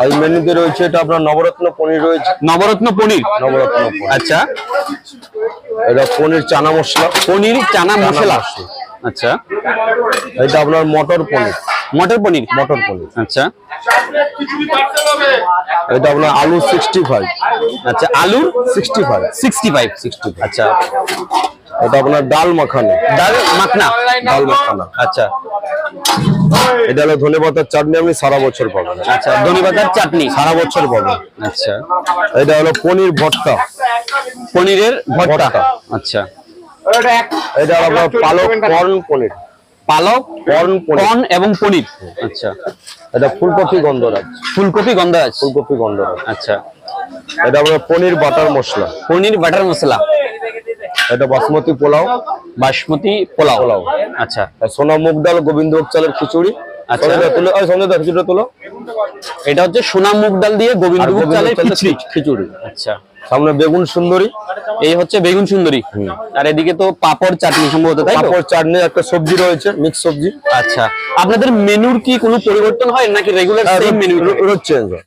এই মেনুতে রয়েছে এটা আপনার নবরত্ন পনির রয়েছে। নবরত্ন পনির। নবরত্ন পনির। আচ্ছা, এটা পনির চানা মশলা। পনির চানা মশলা। আচ্ছা, এটা আপনার মটর পনির। মটর পনির। মটর পনির। আচ্ছা, এটা আপনার আলু 65। আচ্ছা, আলুর 65। 65। আচ্ছা, এটা আপনার ডাল মাখানা। ডাল মাখনা। ডাল মাখানা। আচ্ছা, এটা হলো ধনেপাতার চাটনি, আপনি সারা বছর পাবেন। আচ্ছা, ধনেপাতার চাটনি সারা বছর পাবেন। আচ্ছা, এটা হলো পনির ভর্তা। পনিরের ভর্তা। আচ্ছা, এটা হলো আপনার পালক কর্ন পনির। পালক কর্ন কর্ন এবং পনির। আচ্ছা, এটা ফুলকপি গন্ধরাজ। ফুলকপি গন্ধরাজ। ফুলকপি গন্ধরাজ। আচ্ছা, এটা আপনার পনির বাটার মশলা। পনির বাটার মশলা। এটা বাসমতি পোলাও। বাসমতি পোলাও। আচ্ছা, সোনা মুগ ডাল গোবিন্দভোগ চালের খিচুড়ি। আচ্ছা, সন্ধ্যা খিচুড়ি তুলো। এটা হচ্ছে সোনা মুগ ডাল দিয়ে গোবিন্দভোগ চালের খিচুড়ি। আচ্ছা, সামনে বেগুন সুন্দরী। এই হচ্ছে বেগুন সুন্দরী। আর এদিকে তো পাপড় চাটনি সম্ভবত, তাই তো? পাপড় চাটনি, একটা সবজি রয়েছে, মিক্স সবজি। আচ্ছা, আপনাদের মেনুর কি কোনো পরিবর্তন হয় নাকি রেগুলার সেম মেনু? চেঞ্জ হয়।